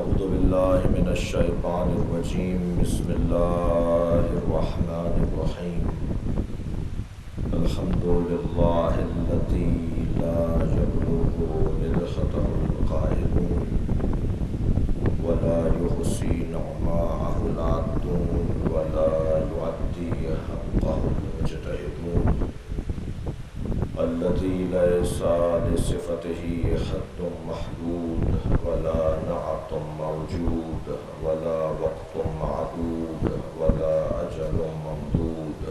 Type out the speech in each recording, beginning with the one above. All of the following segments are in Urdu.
أعوذ بالله من الشيطان الرجيم بسم الله الرحمن الرحيم الحمد لله الذي لا يبلغ مدحته القائلون ولا يحصي نعماءه العادون ولا يؤدي حقه المجتهدون الذي ليس لصفته حد محدود ولا نعت موجود ولا وقت معدود ولا أجل ممدود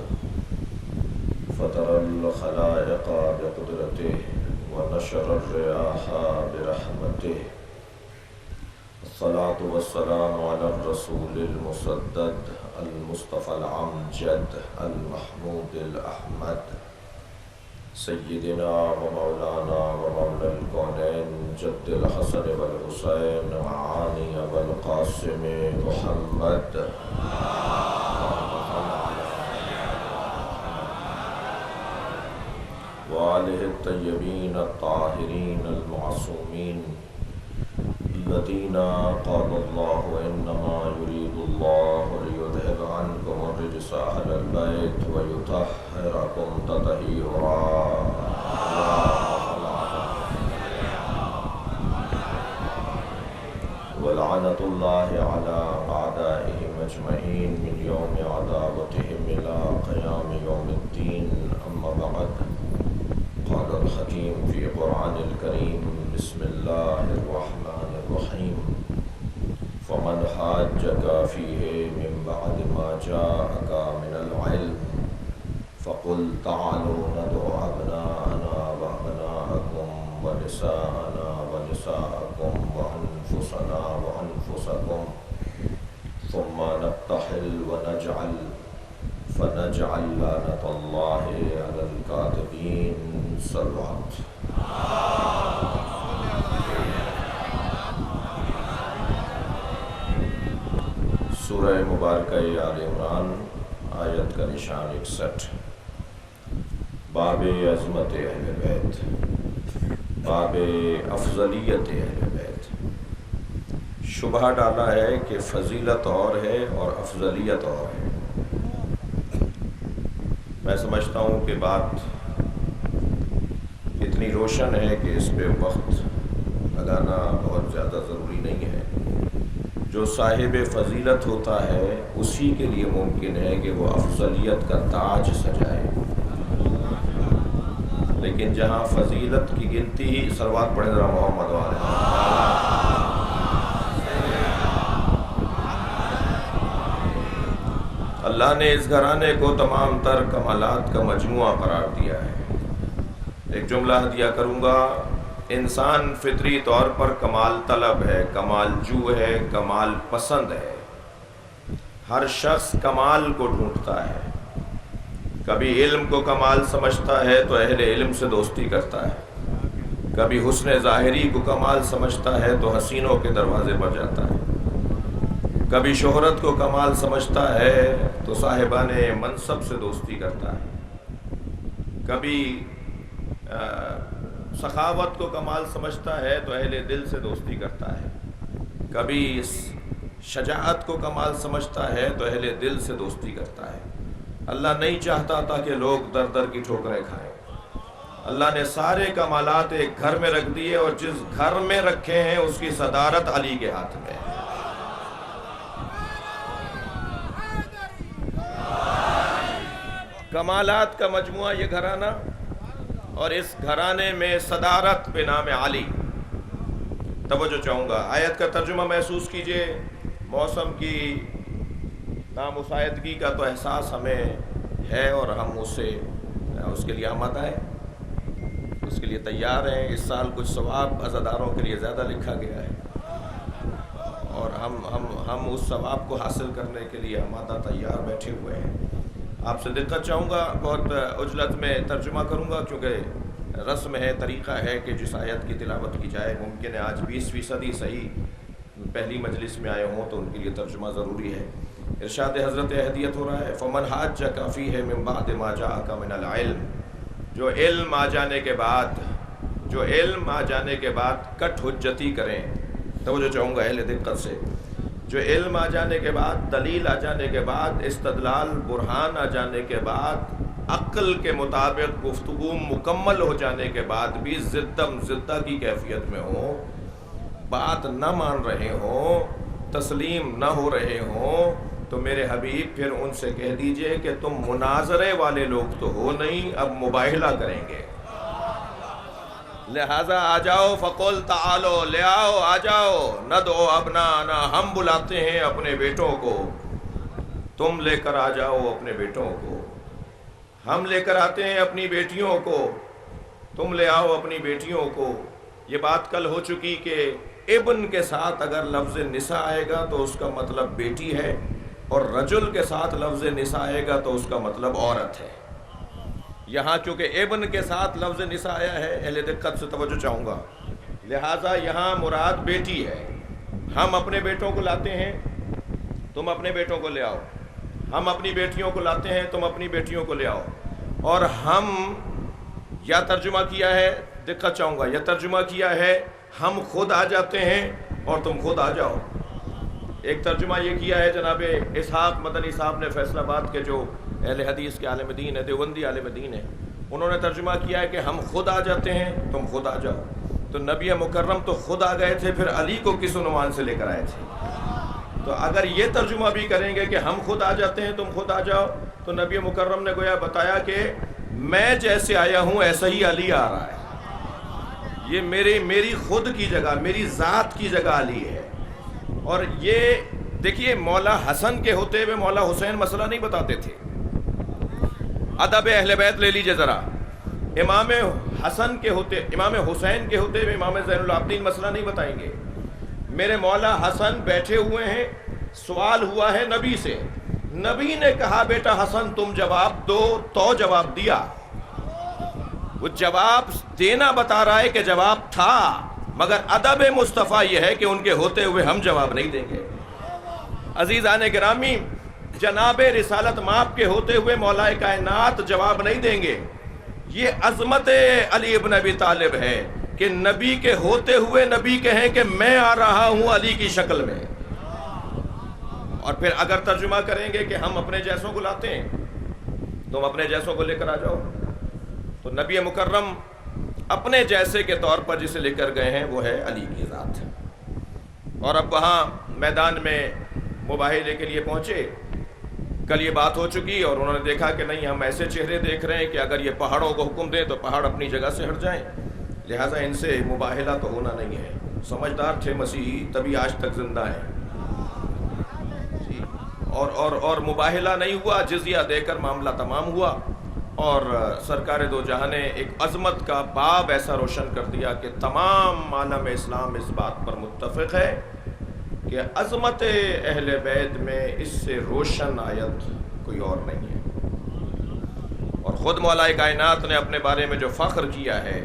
فطر الخلائق بقدرته ونشر الرياح برحمته الصلاة والسلام على الرسول المسدد المصطفى الأمجد المحمود الأحمد سيدنا ومولانا ومولى الكونين جد الحسن والحسين معاني والقاسم محمد وآله الطيبين الطاهرين المعصومين الذين قال الله إنما يريد الله ليذهب عنكم الرجس أهل البيت ويطهركم تطهيرا ولعنة الله على أعدائهم أجمعين من يوم عداوتهم إلى قيام يوم الدين أما بعد قال الحكيم في قرآن الكريم بسم الله الرحمن الرحيم فمن حاجك فيه من بعد ما جاءك من العلم فقل تعالوا ندعو أبناءنا وأبناءكم ونساءنا ونساءكم وأنفسنا وأنفسكم ثم نبتهل ونجعل فنجعل لعنة الله على الكاذبين صلوات سورہ مبارکہ آل عمران آیت کا نشان 61 باب عظمت اہل بیت باب افضلیت اہل بیت شبہ ڈالا ہے کہ فضیلت اور ہے اور افضلیت اور ہے۔ میں سمجھتا ہوں کہ بات اتنی روشن ہے کہ اس پہ وقت لگانا بہت زیادہ ضروری نہیں ہے۔ جو صاحب فضیلت ہوتا ہے اسی کے لیے ممکن ہے کہ وہ افضلیت کا تاج سجائے، لیکن جہاں فضیلت کی گنتی ہی صلوات پڑھیں ذرا محمد والے، اللہ نے اس گھرانے کو تمام تر کمالات کا مجموعہ قرار دیا ہے۔ ایک جملہ ہدیہ کروں گا، انسان فطری طور پر کمال طلب ہے، کمال جو ہے، کمال پسند ہے۔ ہر شخص کمال کو ڈھونڈتا ہے، کبھی علم کو کمال سمجھتا ہے تو اہل علم سے دوستی کرتا ہے، کبھی حسن ظاہری کو کمال سمجھتا ہے تو حسینوں کے دروازے پر جاتا ہے، کبھی شہرت کو کمال سمجھتا ہے تو صاحبان منصب سے دوستی کرتا ہے، کبھی سخاوت کو کمال سمجھتا ہے تو اہل دل سے دوستی کرتا ہے، کبھی شجاعت کو کمال سمجھتا ہے تو اہل دل سے دوستی کرتا ہے۔ اللہ نہیں چاہتا تھا کہ لوگ در در کی ٹھوکریں کھائیں، اللہ نے سارے کمالات ایک گھر میں رکھ دیے اور جس گھر میں رکھے ہیں اس کی صدارت علی کے ہاتھ میں ہے۔ کمالات کا مجموعہ یہ گھرانہ، اور اس گھرانے میں صدارت پہ نام علی۔ توجہ چاہوں گا، آیت کا ترجمہ محسوس کیجئے۔ موسم کی نامساعدگی کا تو احساس ہمیں ہے اور ہم اس کے لیے آمادہ ہیں، اس کے لیے تیار ہیں۔ اس سال کچھ ثواب عزاداروں کے لیے زیادہ لکھا گیا ہے اور ہم اس ثواب کو حاصل کرنے کے لیے آمادہ تیار بیٹھے ہوئے ہیں۔ آپ سے دقت چاہوں گا، بہت عجلت میں ترجمہ کروں گا کیونکہ رسم ہے، طریقہ ہے کہ جس آیت کی تلاوت کی جائے، ممکن ہے آج 20% ہی صحیح پہلی مجلس میں آئے ہوں تو ان کے لیے ترجمہ ضروری ہے۔ ارشاد حضرت ہدیت ہو رہا ہے، فمن حاجک فیہ من بعد ما جاءک من العلم، جو علم آ جانے کے بعد کٹ حجتی کریں، توجہ چاہوں گا اہل دقت سے، جو علم آ جانے کے بعد، دلیل آ جانے کے بعد، استدلال برہان آ جانے کے بعد، عقل کے مطابق گفتگو مکمل ہو جانے کے بعد بھی ضدم زدہ کی کیفیت میں ہوں، بات نہ مان رہے ہوں، تسلیم نہ ہو رہے ہوں، تو میرے حبیب پھر ان سے کہہ دیجئے کہ تم مناظرے والے لوگ تو ہو نہیں، اب مباہلہ کریں گے، لہذا آ جاؤ، فقل تعالو، لے آؤ، آ جاؤ، ندعو ابنانا، ہم بلاتے ہیں اپنے بیٹوں کو، تم لے کر آ جاؤ اپنے بیٹوں کو، ہم لے کر آتے ہیں اپنی بیٹیوں کو، تم لے آؤ اپنی بیٹیوں کو۔ یہ بات کل ہو چکی کہ ابن کے ساتھ اگر لفظ نساء آئے گا تو اس کا مطلب بیٹی ہے، اور رجل کے ساتھ لفظ نساء آئے گا تو اس کا مطلب عورت ہے۔ یہاں چونکہ ابن کے ساتھ لفظ نساء آیا ہے، اہل دقت سے توجہ چاہوں گا، لہٰذا یہاں مراد بیٹی ہے۔ ہم اپنے بیٹوں کو لاتے ہیں، تم اپنے بیٹوں کو لے آؤ، ہم اپنی بیٹیوں کو لاتے ہیں، تم اپنی بیٹیوں کو لے آؤ۔ اور ہم، یا ترجمہ کیا ہے، دقت چاہوں گا، یا ترجمہ کیا ہے ہم خود آ جاتے ہیں اور تم خود آ جاؤ۔ ایک ترجمہ یہ کیا ہے جناب اسحاق مدنی صاحب نے، فیصل آباد کے جو اہل حدیث کے عالم دین ہے، دیوبندی عالم دین ہے، انہوں نے ترجمہ کیا ہے کہ ہم خود آ جاتے ہیں، تم خود آ جاؤ۔ تو نبی مکرم تو خود آ گئے تھے، پھر علی کو کس عنوان سے لے کر آئے تھے؟ تو اگر یہ ترجمہ بھی کریں گے کہ ہم خود آ جاتے ہیں، تم خود آ جاؤ، تو نبی مکرم نے گویا بتایا کہ میں جیسے آیا ہوں ایسا ہی علی آ رہا ہے، یہ میری خود کی جگہ، میری ذات کی جگہ علی ہے۔ اور یہ دیکھیے، مولا حسن کے ہوتے ہوئے مولا حسین مسئلہ نہیں بتاتے تھے۔ ادب اہل بیت لے لیجئے ذرا، امام حسن کے ہوتے، امام حسین کے ہوتے ہوئے امام زین العابدین مسئلہ نہیں بتائیں گے۔ میرے مولا حسن بیٹھے ہوئے ہیں، سوال ہوا ہے نبی سے، نبی نے کہا بیٹا حسن تم جواب دو، تو جواب دیا۔ وہ جواب دینا بتا رہا ہے کہ جواب تھا، مگر ادب مصطفیٰ یہ ہے کہ ان کے ہوتے ہوئے ہم جواب نہیں دیں گے۔ عزیزان گرامی، جناب رسالت مآب کے ہوتے ہوئے مولا کائنات جواب نہیں دیں گے۔ یہ عظمت علی ابن ابی طالب ہے کہ نبی کے ہوتے ہوئے نبی کہیں کہ میں آ رہا ہوں علی کی شکل میں۔ اور پھر اگر ترجمہ کریں گے کہ ہم اپنے جیسوں کو لاتے ہیں، تم اپنے جیسوں کو لے کر آ جاؤ، تو نبی مکرم اپنے جیسے کے طور پر جسے لے کر گئے ہیں وہ ہے علی کی ذات۔ اور اب وہاں میدان میں مباہلے کے لیے پہنچے، کل یہ بات ہو چکی اور انہوں نے دیکھا کہ نہیں، ہم ایسے چہرے دیکھ رہے ہیں کہ اگر یہ پہاڑوں کو حکم دیں تو پہاڑ اپنی جگہ سے ہٹ جائیں، لہٰذا ان سے مباہلہ تو ہونا نہیں ہے۔ سمجھدار تھے مسیحی، تبھی آج تک زندہ ہیں۔ اور مباہلہ نہیں ہوا، جزیہ دے کر معاملہ تمام ہوا، اور سرکار دو جہاں نے ایک عظمت کا باب ایسا روشن کر دیا کہ تمام عالم اسلام اس بات پر متفق ہے کہ عظمت اہل بیت میں اس سے روشن آیت کوئی اور نہیں ہے۔ اور خود مولا کائنات نے اپنے بارے میں جو فخر کیا ہے،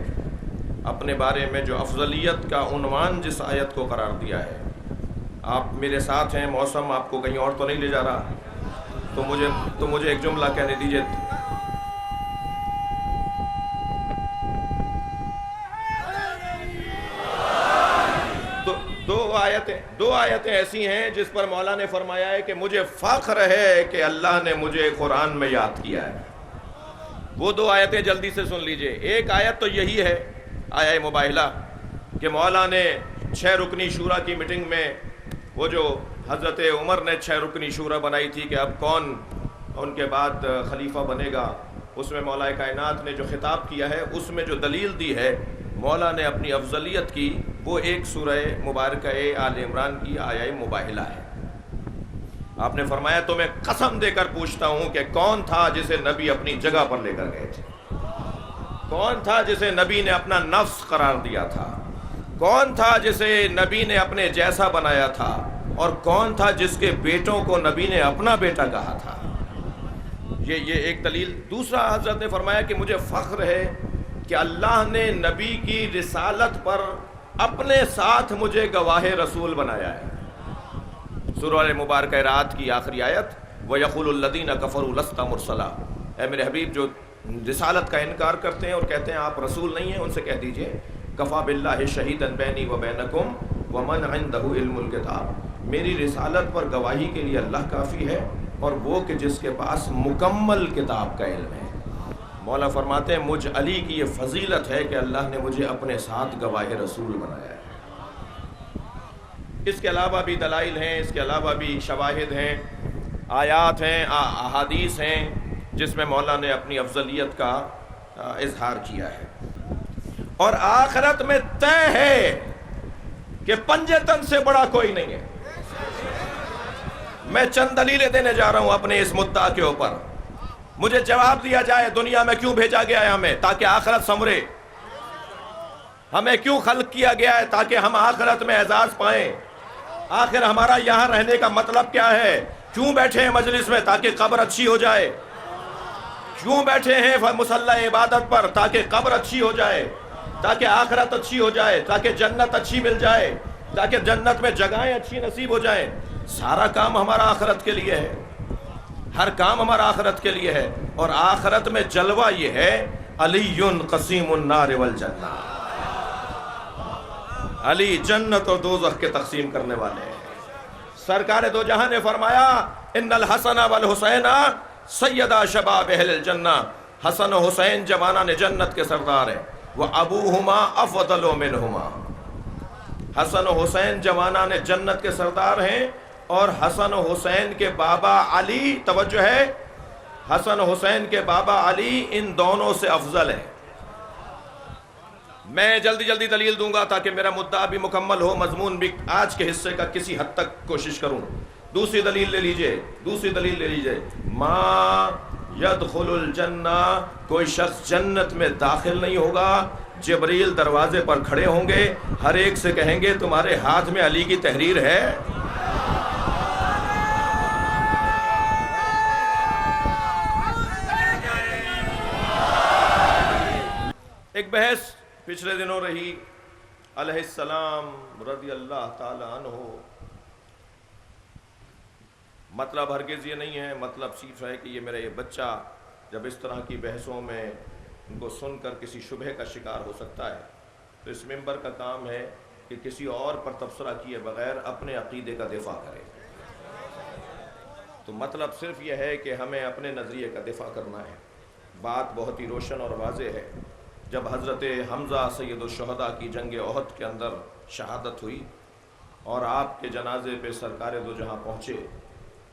اپنے بارے میں جو افضلیت کا عنوان جس آیت کو قرار دیا ہے، آپ میرے ساتھ ہیں، موسم آپ کو کہیں اور تو نہیں لے جا رہا، تو مجھے ایک جملہ کہنے دیجیے۔ دو آیتیں ایسی ہیں جس پر مولا نے فرمایا ہے کہ مجھے فخر ہے کہ اللہ نے مجھے قرآن میں یاد کیا ہے۔ وہ دو آیتیں جلدی سے سن لیجئے۔ ایک آیت تو یہی ہے، آیہ مباہلہ، کہ مولا نے 6 رکنی شورا کی میٹنگ میں، وہ جو حضرت عمر نے 6 رکنی شورا بنائی تھی کہ اب کون ان کے بعد خلیفہ بنے گا، اس میں مولا کائنات نے جو خطاب کیا ہے، اس میں جو دلیل دی ہے مولا نے اپنی افضلیت کی، وہ ایک سورہ مبارکہ آل عمران کی آیہ مباہلہ ہے۔ آپ نے فرمایا تو میں قسم دے کر پوچھتا ہوں کہ کون تھا جسے نبی اپنی جگہ پر لے کر گئے تھے؟ کون تھا جسے نبی نے اپنا نفس قرار دیا تھا؟ کون تھا جسے نبی نے اپنے جیسا بنایا تھا؟ اور کون تھا جس کے بیٹوں کو نبی نے اپنا بیٹا کہا تھا؟ یہ ایک دلیل۔ دوسرا حضرت نے فرمایا کہ مجھے فخر ہے کہ اللہ نے نبی کی رسالت پر اپنے ساتھ مجھے گواہ رسول بنایا ہے۔ سورہ مبارکہ رات کی آخری آیت، وَيَقُولُ الَّذِينَ كَفَرُوا لَسْتَ مُرْسَلًا، اے میرے حبیب جو رسالت کا انکار کرتے ہیں اور کہتے ہیں آپ رسول نہیں ہیں، ان سے کہہ دیجئے کفا باللہ شہیداً بینی و بینکم، ومن عنده علم الکتاب، میری رسالت پر گواہی کے لیے اللہ کافی ہے، اور وہ کہ جس کے پاس مکمل کتاب کا علم ہے۔ مولا فرماتے ہیں مجھ علی کی یہ فضیلت ہے کہ اللہ نے مجھے اپنے ساتھ گواہ رسول بنایا ہے۔ اس کے علاوہ بھی دلائل ہیں، اس کے علاوہ بھی شواہد ہیں، آیات ہیں، احادیث ہیں، جس میں مولا نے اپنی افضلیت کا اظہار کیا ہے۔ اور آخرت میں طے ہے کہ پنجے تن سے بڑا کوئی نہیں ہے۔ میں چند دلیلیں دینے جا رہا ہوں اپنے اس مدعا کے اوپر، مجھے جواب دیا جائے دنیا میں کیوں بھیجا گیا ہے ہمیں، تاکہ آخرت سنورے۔ ہمیں کیوں خلق کیا گیا ہے، تاکہ ہم آخرت میں اعزاز پائیں۔ آخر ہمارا یہاں رہنے کا مطلب کیا ہے؟ کیوں بیٹھے ہیں مجلس میں؟ تاکہ قبر اچھی ہو جائے۔ کیوں بیٹھے ہیں مصلی عبادت پر؟ تاکہ قبر اچھی ہو جائے، تاکہ آخرت اچھی ہو جائے، تاکہ جنت اچھی مل جائے، تاکہ جنت میں جگہیں اچھی نصیب ہو جائیں۔ سارا کام ہمارا آخرت کے لیے ہے، ہر کام ہمارا آخرت کے لیے ہے۔ اور آخرت میں جلوہ یہ ہے علی قسیم النار والجنہ، علی جنت اور دوزخ کے تقسیم کرنے والے ہیں۔ سرکار دو جہاں نے فرمایا ان الحسن والحسین سیدہ شباب اہل الجنہ، حسن و حسین جوانان جنت کے سردار ہیں، وابوہما افضل منہما، حسن و حسین جوانان جنت کے سردار ہیں، اور حسن و حسین کے بابا علی، توجہ ہے، حسن و حسین کے بابا علی ان دونوں سے افضل ہیں۔ میں جلدی جلدی دلیل دوں گا تاکہ میرا مدعا بھی مکمل ہو، مضمون بھی آج کے حصے کا کسی حد تک کوشش کروں۔ دوسری دلیل لے لیجئے، ما یدخل الجنہ، کوئی شخص جنت میں داخل نہیں ہوگا، جبریل دروازے پر کھڑے ہوں گے، ہر ایک سے کہیں گے تمہارے ہاتھ میں علی کی تحریر ہے؟ ایک بحث پچھلے دنوں رہی، علیہ السلام رضی اللہ تعالی عنہ، مطلب ہرگز یہ نہیں ہے، مطلب صرف ہے کہ یہ میرا یہ بچہ جب اس طرح کی بحثوں میں ان کو سن کر کسی شبہ کا شکار ہو سکتا ہے، تو اس ممبر کا کام ہے کہ کسی اور پر تبصرہ کیے بغیر اپنے عقیدے کا دفاع کرے۔ تو مطلب صرف یہ ہے کہ ہمیں اپنے نظریے کا دفاع کرنا ہے۔ بات بہت ہی روشن اور واضح ہے۔ جب حضرت حمزہ سید الشہداء کی جنگ احد کے اندر شہادت ہوئی اور آپ کے جنازے پہ سرکار دو جہاں پہنچے،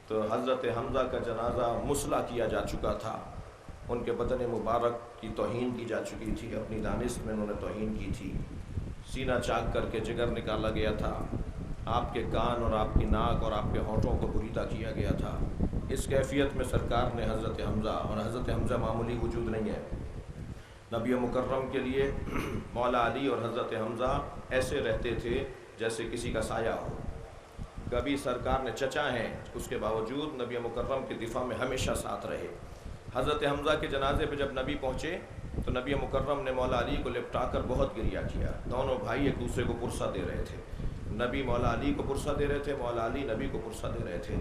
تو حضرت حمزہ کا جنازہ مسلح کیا جا چکا تھا، ان کے بدن مبارک کی توہین کی جا چکی تھی، اپنی دانست میں انہوں نے توہین کی تھی، سینہ چاک کر کے جگر نکالا گیا تھا، آپ کے کان اور آپ کی ناک اور آپ کے ہونٹوں کو بریدہ کیا گیا تھا۔ اس کیفیت میں سرکار نے حضرت حمزہ، اور حضرت حمزہ معمولی وجود نہیں ہے، نبی مکرم کے لیے مولا علی اور حضرت حمزہ ایسے رہتے تھے جیسے کسی کا سایہ ہو۔ کبھی سرکار نے چچا ہیں، اس کے باوجود نبی مکرم کے دفاع میں ہمیشہ ساتھ رہے۔ حضرت حمزہ کے جنازے پہ جب نبی پہنچے تو نبی مکرم نے مولا علی کو لپٹا کر بہت گریہ کیا، دونوں بھائی ایک دوسرے کو پرسہ دے رہے تھے، نبی مولا علی کو پرسہ دے رہے تھے، مولا علی نبی کو پرسہ دے رہے تھے۔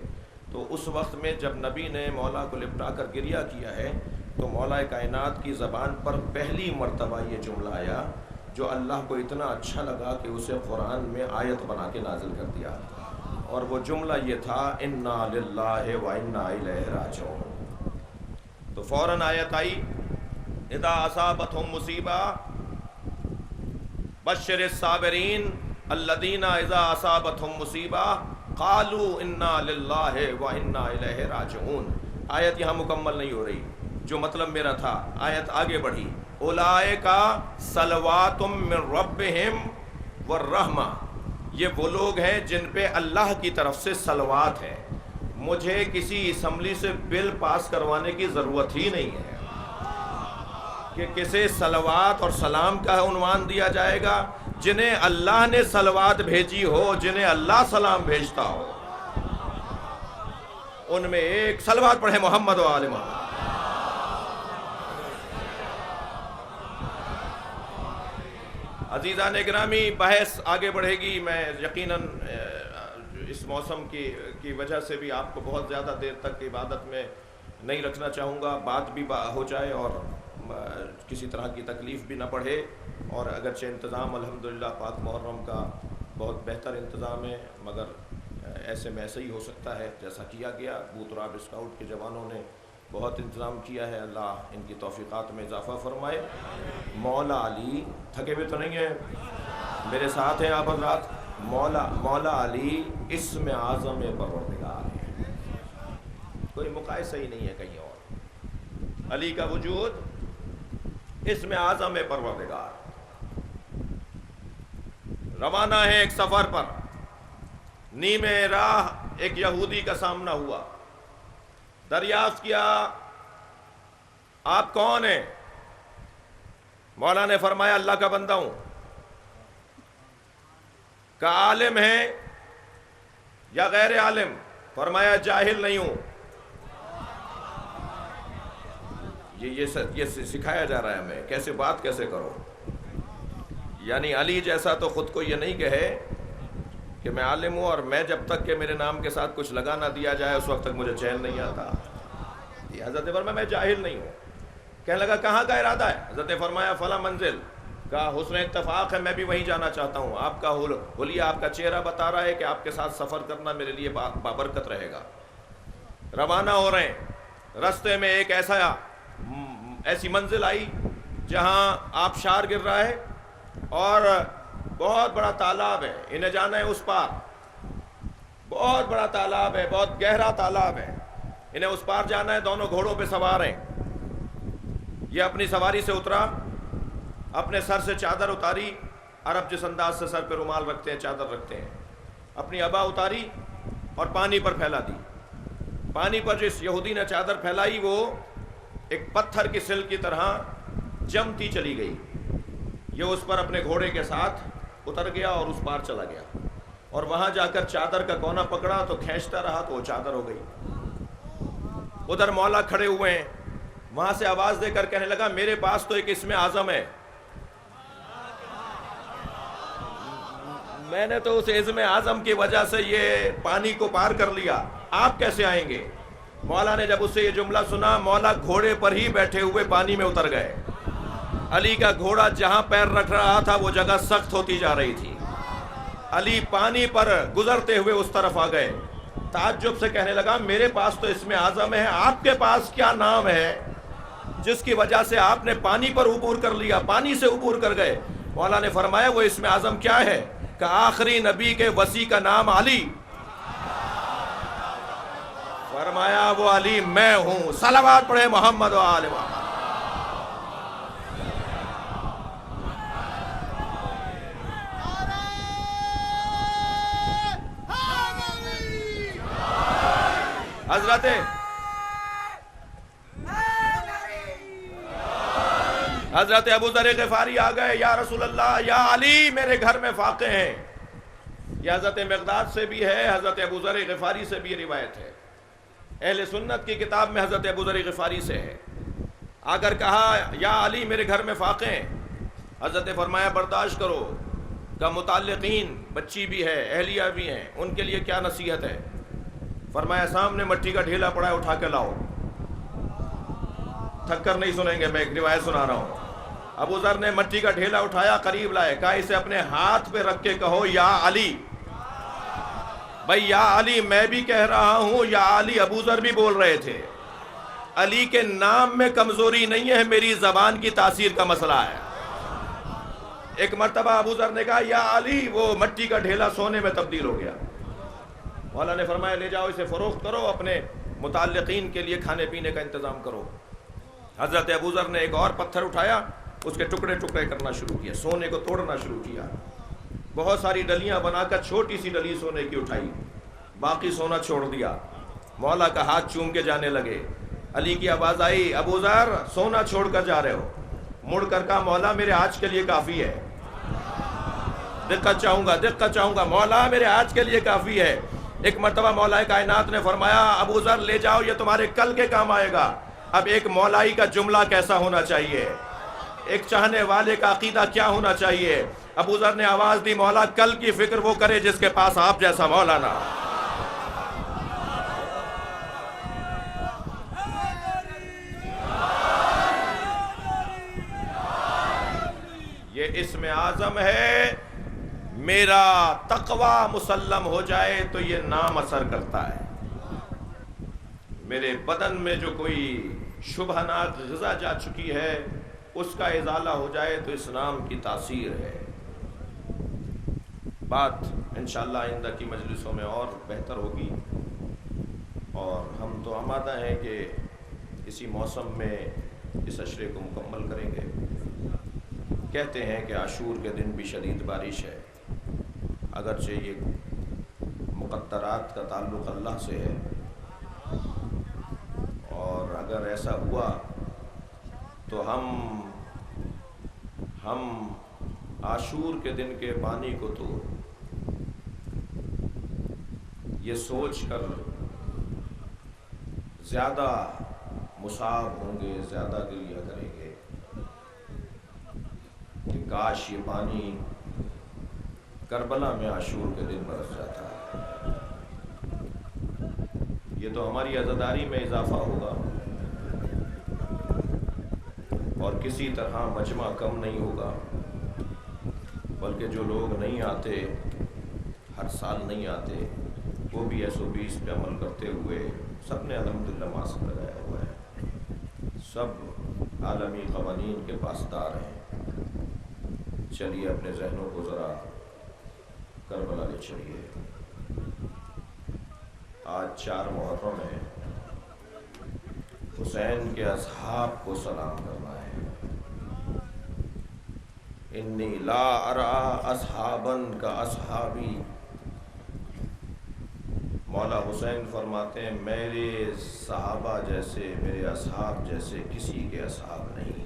تو اس وقت میں جب نبی نے مولا کو لپٹا کر گریہ کیا ہے تو مولا کائنات کی زبان پر پہلی مرتبہ یہ جملہ آیا جو اللہ کو اتنا اچھا لگا کہ اسے قرآن میں آیت بنا کے نازل کر دیا، اور وہ جملہ یہ تھا انا للہ و انا الیہ راجعون۔ تو فوراً آیت آئی اذا اصابتهم مصیبہ بشر الصابرین الذین اذا اصابتهم مصیبہ قالوا انا للہ و انا الیہ راجعون۔ آیت یہاں مکمل نہیں ہو رہی، جو مطلب میرا تھا آیت آگے بڑھی، اولئک صلوات من ربہم والرحمہ، یہ وہ لوگ ہیں جن پہ اللہ کی طرف سے صلوات ہے، مجھے کسی اسمبلی سے بل پاس کروانے کی ضرورت ہی نہیں ہے کہ کسے صلوات اور سلام کا عنوان دیا جائے گا، جنہیں اللہ نے صلوات بھیجی ہو، جنہیں اللہ سلام بھیجتا ہو، ان میں ایک صلوات پڑھے محمد و آل محمد۔ عزیزان گرامی، بحث آگے بڑھے گی، میں یقیناً اس موسم کی وجہ سے بھی آپ کو بہت زیادہ دیر تک عبادت میں نہیں رکھنا چاہوں گا، بات بھی ہو جائے اور کسی طرح کی تکلیف بھی نہ پڑھے، اور اگرچہ انتظام الحمدللہ پاک محرم کا بہت بہتر انتظام ہے، مگر ایسے میں ایسے ہی ہو سکتا ہے جیسا کیا گیا۔ بوتراب اسکاؤٹ کے جوانوں نے بہت انتظام کیا ہے، اللہ ان کی توفیقات میں اضافہ فرمائے۔ مولا علی تھکے ہوئے تو نہیں ہیں؟ میرے ساتھ ہیں آپ حضرات؟ مولا علی اسم اعظم پروردگار ہے، کوئی مقایسہ ہی نہیں ہے کہیں اور۔ علی کا وجود اسم اعظم پروردگار۔ روانہ ہے ایک سفر پر، نیمے راہ ایک یہودی کا سامنا ہوا، دریافت کیا آپ کون ہیں؟ مولا نے فرمایا اللہ کا بندہ ہوں۔ کہ عالم ہے یا غیر عالم؟ فرمایا جاہل نہیں ہوں۔ یہ سکھایا جا رہا ہے ہمیں کیسے بات کیسے کرو۔ یعنی علی جیسا تو خود کو یہ نہیں کہے کہ میں عالم ہوں، اور میں جب تک کہ میرے نام کے ساتھ کچھ لگا نہ دیا جائے اس وقت تک مجھے چین نہیں آتا۔ یہ حضرت فرمایا میں جاہل نہیں ہوں۔ کہنے لگا کہاں کا ارادہ ہے؟ حضرت فرمایا فلاں منزل۔ کہا حسن اتفاق ہے، میں بھی وہیں جانا چاہتا ہوں۔ آپ کا حلیہ، آپ کا چہرہ بتا رہا ہے کہ آپ کے ساتھ سفر کرنا میرے لیے بابرکت رہے گا۔ روانہ ہو رہے ہیں، رستے میں ایک ایسی منزل آئی جہاں آبشار گر رہا ہے اور بہت بڑا تالاب ہے، انہیں جانا ہے اس پار۔ بہت بڑا تالاب ہے، بہت گہرا تالاب ہے، انہیں اس پار جانا ہے۔ دونوں گھوڑوں پہ سوار ہیں۔ یہ اپنی سواری سے اترا، اپنے سر سے چادر اتاری، عرب جس انداز سے سر پہ رومال رکھتے ہیں چادر رکھتے ہیں، اپنی عبا اتاری اور پانی پر پھیلا دی۔ پانی پر جس یہودی نے چادر پھیلائی وہ ایک پتھر کی سل کی طرح جمتی چلی گئی۔ یہ اس پر اپنے گھوڑے کے ساتھ اتر گیا اور اس پار چلا گیا، اور وہاں جا کر چادر کا کونا پکڑا تو کھینچتا رہا تو وہ چادر ہو گئی۔ ادھر مولا کھڑے ہوئے ہیں، وہاں سے آواز دے کر کہنے لگا میرے پاس تو ایک اسم اعظم ہے، میں نے تو اس اسم اعظم کی وجہ سے یہ پانی کو پار کر لیا، آپ کیسے آئیں گے؟ مولا نے جب اس سے یہ جملہ سنا، مولا گھوڑے پر ہی بیٹھے ہوئے پانی میں اتر گئے۔ علی کا گھوڑا جہاں پیر رکھ رہا تھا وہ جگہ سخت ہوتی جا رہی تھی۔ علی پانی پر گزرتے ہوئے اس طرف آ گئے، تعجب سے کہنے لگا میرے پاس تو اسم اعظم ہے، آپ کے پاس کیا نام ہے جس کی وجہ سے آپ نے پانی پر عبور کر لیا، پانی سے عبور کر گئے؟ مولا نے فرمایا وہ اسم اعظم کیا ہے؟ کہ آخری نبی کے وصی کا نام علی۔ فرمایا وہ علی میں ہوں۔ صلوات پڑھے محمد و آل محمد۔ حضرت ابو ذر غفاری آ گئے، یا رسول اللہ، یا علی میرے گھر میں فاقے ہیں۔ یہ حضرت مقداد سے بھی ہے، حضرت ابو ذر غفاری سے بھی روایت ہے، اہل سنت کی کتاب میں حضرت ابو ذر غفاری سے ہے۔ اگر کہا یا علی میرے گھر میں فاقے ہیں، حضرت فرمایا برداشت کرو۔ کہ متعلقین بچی بھی ہے، اہلیہ بھی ہیں، ان کے لیے کیا نصیحت ہے؟ فرمایا سامنے مٹی کا ڈھیلا پڑا ہے، اٹھا کے لاؤ۔ تھک کر نہیں سنیں گے، میں ایک روایت سنا رہا ہوں۔ ابو ذر نے مٹی کا ڈھیلا اٹھایا، قریب لائے، کہا اسے اپنے ہاتھ پہ رکھ کے کہو یا علی۔ بھائی یا علی میں بھی کہہ رہا ہوں، یا علی ابو ذر بھی بول رہے تھے۔ علی کے نام میں کمزوری نہیں ہے، میری زبان کی تاثیر کا مسئلہ ہے۔ ایک مرتبہ ابو ذر نے کہا یا علی، وہ مٹی کا ڈھیلا سونے میں تبدیل ہو گیا۔ مولا نے فرمایا لے جاؤ اسے فروخت کرو، اپنے متعلقین کے لیے کھانے پینے کا انتظام کرو۔ حضرت ابو ذر نے ایک اور پتھر اٹھایا، اس کے ٹکڑے ٹکڑے کرنا شروع کیا، سونے کو توڑنا شروع کیا۔ بہت ساری ڈلیاں بنا کر چھوٹی سی ڈلی سونے کی اٹھائی، باقی سونا چھوڑ دیا۔ مولا کا ہاتھ چوم کے جانے لگے۔ علی کی آواز آئی ابو ذر سونا چھوڑ کر جا رہے ہو؟ مڑ کر کہا مولا میرے آج کے لیے کافی ہے، دقت چاہوں گا مولا میرے آج کے لیے کافی ہے۔ ایک مرتبہ مولا کائنات نے فرمایا ابو ذر لے جاؤ، یہ تمہارے کل کے کام آئے گا۔ اب ایک مولائی کا جملہ کیسا ہونا چاہیے، ایک چاہنے والے کا عقیدہ کیا ہونا چاہیے؟ ابو ذر نے آواز دی مولا کل کی فکر وہ کرے جس کے پاس آپ جیسا مولا نہ۔ یہ اسم اعظم ہے، میرا تقوی مسلم ہو جائے تو یہ نام اثر کرتا ہے، میرے بدن میں جو کوئی شبہناک غذا جا چکی ہے اس کا ازالہ ہو جائے تو اس نام کی تاثیر ہے۔ بات انشاءاللہ آئندہ کی مجلسوں میں اور بہتر ہوگی، اور ہم تو آمادہ ہیں کہ اسی موسم میں اس عشرے کو مکمل کریں گے۔ کہتے ہیں کہ عاشور کے دن بھی شدید بارش ہے، اگرچہ یہ مقدرات کا تعلق اللہ سے ہے، اور اگر ایسا ہوا تو ہم عاشور کے دن کے پانی کو تو یہ سوچ کر زیادہ مصاب ہوں گے، زیادہ گریہ کریں گے کہ کاش یہ پانی کربلا میں عاشور کے دن برس جاتا ہے۔ یہ تو ہماری عزاداری میں اضافہ ہوگا، اور کسی طرح مجمع کم نہیں ہوگا، بلکہ جو لوگ نہیں آتے، ہر سال نہیں آتے، وہ بھی 120 پہ عمل کرتے ہوئے سب نے الحمدللہ ماسک لگایا ہوا ہے، سب عالمی قوانین کے پاسدار ہیں۔ چلیے اپنے ذہنوں کو ذرا کربلا لے چلیے۔ آج 4 محرم ہے، حسین کے اصحاب کو سلام کرنا ہے۔ انی لا ارا اصحابا کا اصحابی، مولا حسین فرماتے ہیں میرے صحابہ جیسے، میرے اصحاب جیسے کسی کے اصحاب نہیں۔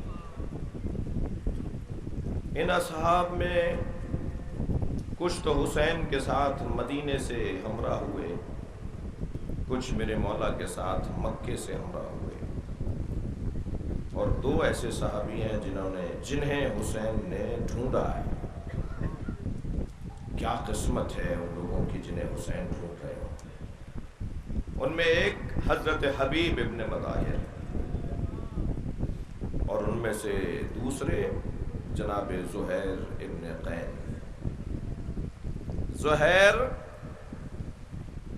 ان اصحاب میں کچھ تو حسین کے ساتھ مدینے سے ہمراہ ہوئے، کچھ میرے مولا کے ساتھ مکے سے ہمراہ ہوئے، اور 2 ایسے صحابی ہیں جنہیں حسین نے ڈھونڈا ہے۔ کیا قسمت ہے ان لوگوں کی جنہیں حسین ڈھونڈ رہے ہوں۔ ان میں ایک حضرت حبیب ابن مظاہر، اور ان میں سے دوسرے جناب زہیر ابن قین۔ زہیر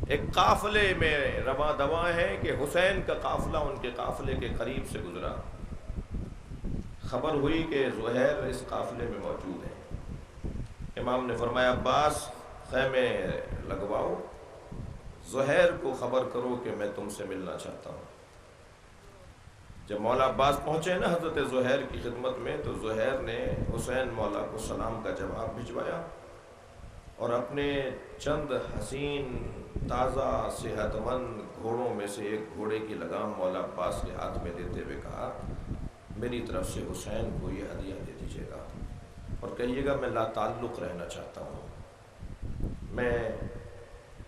ایک قافلے میں رواں دواں ہے کہ حسین کا قافلہ ان کے قافلے کے قریب سے گزرا، خبر ہوئی کہ زہیر اس قافلے میں موجود ہے۔ امام نے فرمایا عباس خیمے لگواؤ، زہیر کو خبر کرو کہ میں تم سے ملنا چاہتا ہوں۔ جب مولا عباس پہنچے نا حضرت زہیر کی خدمت میں، تو زہیر نے حسین مولا کو سلام کا جواب بھجوایا، اور اپنے چند حسین تازہ صحت مند گھوڑوں میں سے ایک گھوڑے کی لگام مولا عباس کے ہاتھ میں دیتے ہوئے کہا میری طرف سے حسین کو یہ ہدیہ دے دیجیے گا، اور کہیے گا میں لا تعلق رہنا چاہتا ہوں، میں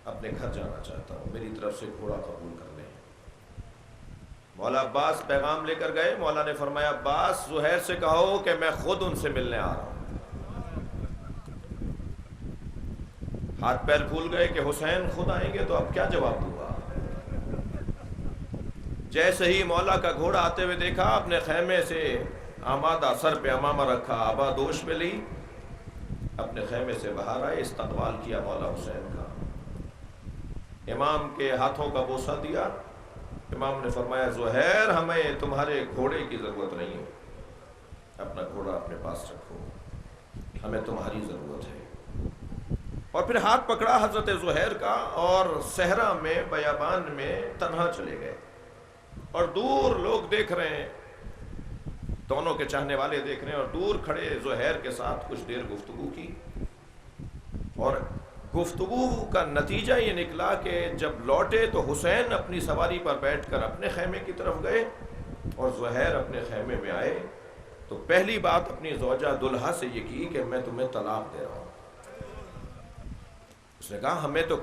اپنے گھر جانا چاہتا ہوں، میری طرف سے گھوڑا قبول کر لیں۔ مولا عباس پیغام لے کر گئے۔ مولا نے فرمایا عباس زہیر سے کہو کہ میں خود ان سے ملنے آ رہا ہوں۔ ہاتھ پیر پھول گئے کہ حسین خود آئیں گے تو اب کیا جواب دوں گا۔ جیسے ہی مولا کا گھوڑا آتے ہوئے دیکھا، اپنے خیمے سے آمادہ، سر پہ امامہ رکھا، آبا دوش میں لی، اپنے خیمے سے باہر آئے، استقبال کیا مولا حسین کا، امام کے ہاتھوں کا بوسہ دیا۔ امام نے فرمایا زہیر ہمیں تمہارے گھوڑے کی ضرورت نہیں ہے، اپنا گھوڑا اپنے پاس رکھو، ہمیں تمہاری ضرورت ہے۔ اور پھر ہاتھ پکڑا حضرت زہیر کا، اور صحرا میں بیابان میں تنہا چلے گئے، اور دور لوگ دیکھ رہے ہیں، دونوں کے چاہنے والے دیکھ رہے ہیں، اور دور کھڑے زہیر کے ساتھ کچھ دیر گفتگو کی، اور گفتگو کا نتیجہ یہ نکلا کہ جب لوٹے تو حسین اپنی سواری پر بیٹھ کر اپنے خیمے کی طرف گئے، اور زہیر اپنے خیمے میں آئے تو پہلی بات اپنی زوجہ دلہا سے یہ کی کہ میں تمہیں طلاق دے رہا ہوں۔ اس نے کہا ہم میں تو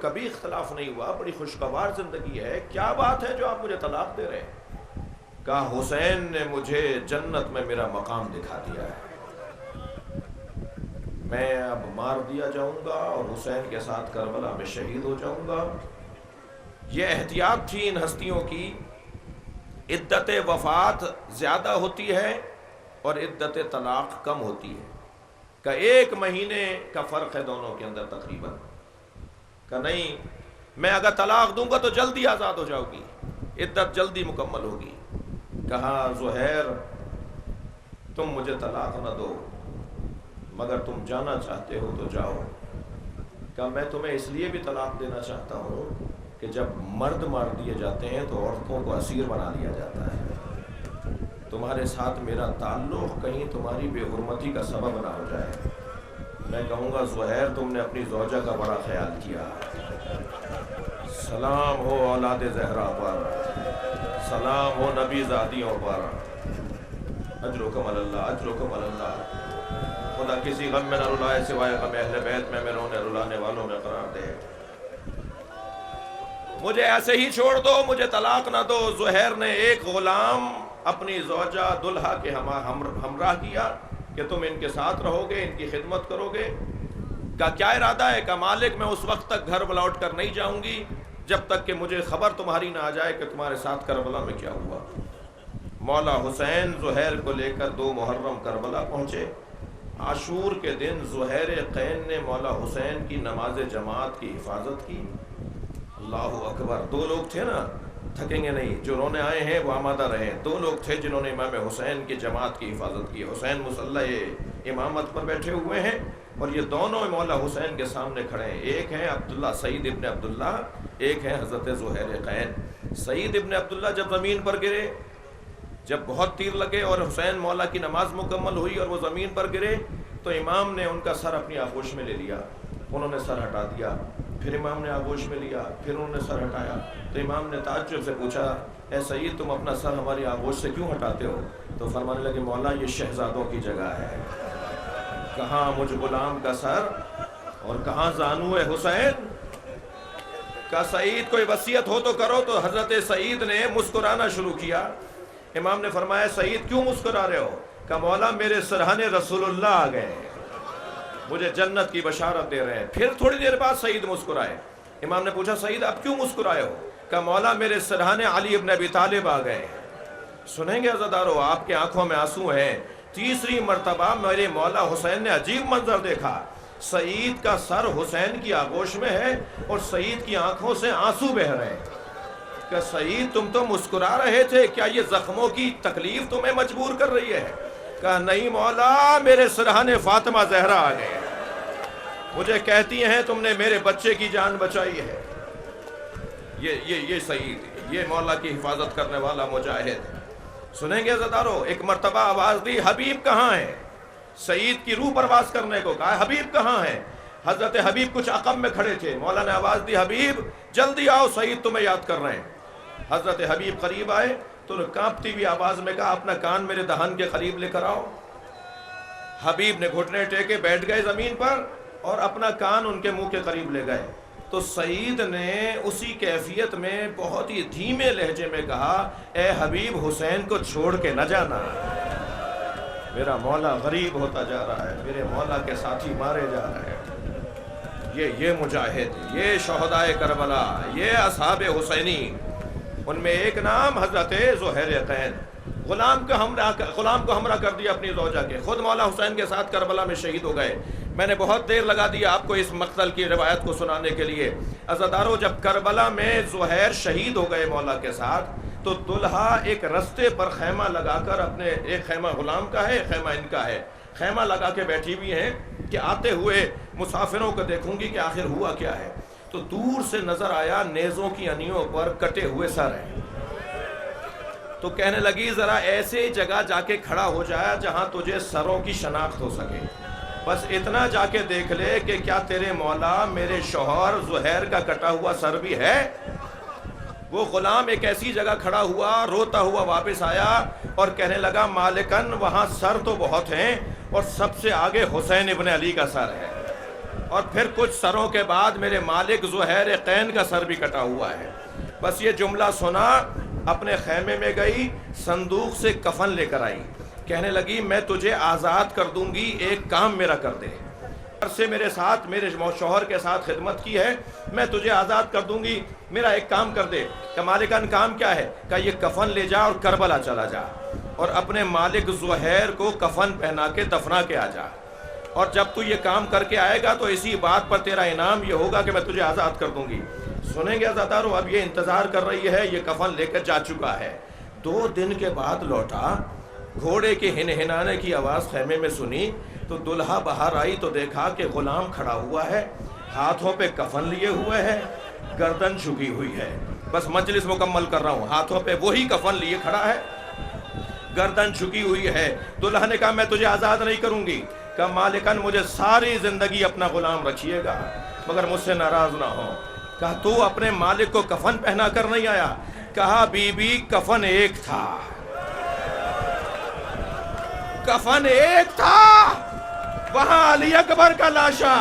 کبھی اختلاف نہیں ہوا، بڑی خوشگوار زندگی ہے، کیا بات ہے جو آپ مجھے طلاق دے رہے ہیں؟ کہا حسین نے مجھے جنت میں میرا مقام دکھا دیا ہے، میں اب مار دیا جاؤں گا اور حسین کے ساتھ کربلا میں شہید ہو جاؤں گا۔ یہ احتیاط تھی ان ہستیوں کی، عدت وفات زیادہ ہوتی ہے اور عدت طلاق کم ہوتی ہے۔ کہ 1 مہینے کا فرق ہے دونوں کے اندر تقریباً، کہ نہیں میں اگر طلاق دوں گا تو جلدی آزاد ہو جاؤ گی، عدت جلدی مکمل ہوگی۔ کہا زہیر تم مجھے طلاق نہ دو، مگر تم جانا چاہتے ہو تو جاؤ۔ کہا میں تمہیں اس لیے بھی طلاق دینا چاہتا ہوں کہ جب مرد مار دیے جاتے ہیں تو عورتوں کو اسیر بنا لیا جاتا ہے، تمہارے ساتھ میرا تعلق کہیں تمہاری بے حرمتی کا سبب نہ ہو جائے۔ میں کہوں گا زہیر تم نے اپنی زوجہ کا بڑا خیال کیا، سلام ہو اولاد زہرا پر، سلام ہو نبی زادیوں پر، اجرکم اللہ اجرکم اللہ۔ خدا کسی غم میں نہ رلائے سوائے غم اہل بیت میں رونے رلانے والوں میں قرار دے۔ مجھے ایسے ہی چھوڑ دو، مجھے طلاق نہ دو۔ زہیر نے ایک غلام اپنی زوجہ دلہا کے ہمراہ کیا کہ تم ان کے ساتھ رہو گے، ان کی خدمت کرو گے۔ کا کیا ارادہ ہے؟ کہ مالک میں اس وقت تک گھر لوٹ کر نہیں جاؤں گی جب تک کہ مجھے خبر تمہاری نہ آ جائے کہ تمہارے ساتھ کربلا میں کیا ہوا۔ مولا حسین زہیر کو لے کر 2 محرم کربلا پہنچے۔ عاشور کے دن زہیر قین نے مولا حسین کی نماز جماعت کی حفاظت کی۔ اللہ اکبر، 2 لوگ تھے نا، تھکیں گے نہیں، جو رونے آئے ہیں وہ آمادہ رہے۔ 2 لوگ تھے جنہوں نے امام حسین کی جماعت کی حفاظت کی۔ حسین مصلی امامت پر بیٹھے ہوئے ہیں اور یہ دونوں مولا حسین کے سامنے کھڑے ہیں۔ ایک ہیں عبداللہ سعید ابن عبداللہ، ایک ہیں حضرت زہیر قین۔ سعید ابن عبداللہ جب زمین پر گرے، جب بہت تیر لگے اور حسین مولا کی نماز مکمل ہوئی اور وہ زمین پر گرے تو امام نے ان کا سر اپنی آغوش میں لے لیا، انہوں نے سر ہٹا دیا، پھر امام نے آغوش میں لیا، پھر انہوں نے سر ہٹایا تو امام نے تعجب سے پوچھا اے سعید تم اپنا سر ہماری آغوش سے کیوں ہٹاتے ہو؟ تو فرمانے لگے مولا یہ شہزادوں کی جگہ ہے، کہاں مجھ غلام کا سر اور کہاں زانو حسین۔ کہ سعید کوئی وصیت ہو تو کرو، تو حضرت سعید نے مسکرانا شروع کیا۔ امام نے فرمایا سعید کیوں مسکرا رہے ہو؟ کہ مولا میرے سرہانے رسول اللہ آ گئے ہیں، مجھے جنت کی بشارت دے رہے ہیں۔ پھر تھوڑی دیر بعد سعید مسکرائے۔ امام نے پوچھا سعید آپ کیوں مسکرائے ہو؟ کہ مولا میرے سرہانے علی ابن ابی طالب آ گئے ہیں۔ سنیں گے عزادارو، آپ کے آنکھوں میں آنسو ہیں۔ تیسری مرتبہ میرے مولا حسین نے عجیب منظر دیکھا، سعید کا سر حسین کی آغوش میں ہے اور سعید کی آنکھوں سے آنسو بہہ رہے ہیں۔ کہ سعید تم تو مسکرا رہے تھے، کیا یہ زخموں کی تکلیف تمہیں مجبور کر رہی ہے؟ کہا نہیں مولا میرے سرہانے فاطمہ زہرا آ گئے، مجھے کہتی ہیں تم نے میرے بچے کی جان بچائی ہے۔ یہ سعید، یہ مولا کی حفاظت کرنے والا مجاہد۔ سنیں گے عزادارو، ایک مرتبہ آواز دی حبیب کہاں ہے؟ سعید کی روح پرواز کرنے کو کہا حبیب کہاں ہے؟ حضرت حبیب کچھ عقب میں کھڑے تھے، مولا نے آواز دی حبیب جلدی آؤ سعید تمہیں یاد کر رہے ہیں۔ حضرت حبیب قریب آئے تو کانپتی ہوئی آواز میں کہا اپنا کان میرے دہن کے قریب لے کر آؤ۔ حبیب نے گھٹنے ٹیکے بیٹھ گئے زمین پر اور اپنا کان ان کے منہ کے قریب لے گئے تو سعید نے اسی کیفیت میں بہت ہی دھیمے لہجے میں کہا اے حبیب حسین کو چھوڑ کے نہ جانا، میرا مولا غریب ہوتا جا رہا ہے، میرے مولا کے ساتھی مارے جا رہے ہیں۔ یہ مجاہد، یہ شہدائے کربلا، یہ اصحاب حسینی، ان میں ایک نام حضرت زہیر قین، غلام کو ہمراہ کر دیا اپنی زوجہ کے، خود مولا حسین کے ساتھ کربلا میں شہید ہو گئے۔ میں نے بہت دیر لگا دیا آپ کو اس مقتل کی روایت کو سنانے کے لیے۔ عزادارو جب کربلا میں زہیر شہید ہو گئے مولا کے ساتھ تو دلہا ایک رستے پر خیمہ لگا کر اپنے، ایک خیمہ غلام کا ہے ایک خیمہ ان کا ہے، خیمہ لگا کے بیٹھی ہوئی ہیں کہ آتے ہوئے مسافروں کو دیکھوں گی کہ آخر ہوا کیا ہے۔ تو دور سے نظر آیا نیزوں کی انیوں پر کٹے ہوئے سر ہیں، تو کہنے لگی ذرا ایسے جگہ جا کے کھڑا ہو جایا جہاں تجھے سروں کی شناخت ہو سکے، بس اتنا جا کے دیکھ لے کہ کیا تیرے مولا میرے شوہر زہیر کا کٹا ہوا سر بھی ہے۔ وہ غلام ایک ایسی جگہ کھڑا ہوا، روتا ہوا واپس آیا اور کہنے لگا مالکن وہاں سر تو بہت ہیں اور سب سے آگے حسین ابن علی کا سر ہے، اور پھر کچھ سروں کے بعد میرے مالک زہیر قین کا سر بھی کٹا ہوا ہے۔ بس یہ جملہ سنا، اپنے خیمے میں گئی، صندوق سے کفن لے کر آئی، کہنے لگی میں تجھے آزاد کر دوں گی، ایک کام میرا کر دے، سے میرے ساتھ میرے شوہر کے ساتھ خدمت کی ہے، میں تجھے آزاد کر دوں گی، میرا ایک کام کر دے۔ کہ مالکان کام کیا ہے؟ کہ یہ کفن لے جا اور کربلا چلا جا اور اپنے مالک زہیر کو کفن پہنا کے دفنا کے آ جا۔ اور جب تو یہ کام کر کے آئے گا تو اسی بات پر تیرا انعام یہ ہوگا کہ میں تجھے آزاد کر دوں گی۔ سنیں گے عزادارو، اب یہ انتظار کر رہی ہے، یہ کفن لے کر جا چکا ہے۔ 2 دن کے بعد لوٹا، گھوڑے کے ہنہنانے کی آواز خیمے میں سنی تو دلہا باہر آئی تو دیکھا کہ غلام کھڑا ہوا ہے، ہاتھوں پہ کفن لیے ہوئے ہے، گردن جھکی ہوئی ہے۔ بس مجلس مکمل کر رہا ہوں، ہاتھوں پہ وہی کفن لیے کھڑا ہے، گردن جھکی ہوئی ہے۔ دلہا نے کہا میں تجھے آزاد نہیں کروں گی۔ کہا مالکن مجھے ساری زندگی اپنا غلام رکھیے گا مگر مجھ سے ناراض نہ ہو۔ کہا تو اپنے مالک کو کفن پہنا کر نہیں آیا؟ کہا بی بی کفن ایک تھا، کفن ایک تھا، وہاں علی اکبر کا لاشا،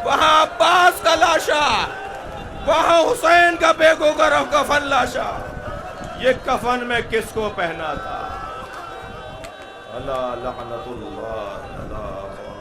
وہاں عباس کا لاشا، وہاں حسین کا بے گوگرہ کفن لاشا، یہ کفن میں کس کو پہنا تھا؟ اللہ لعنت اللہ اللہ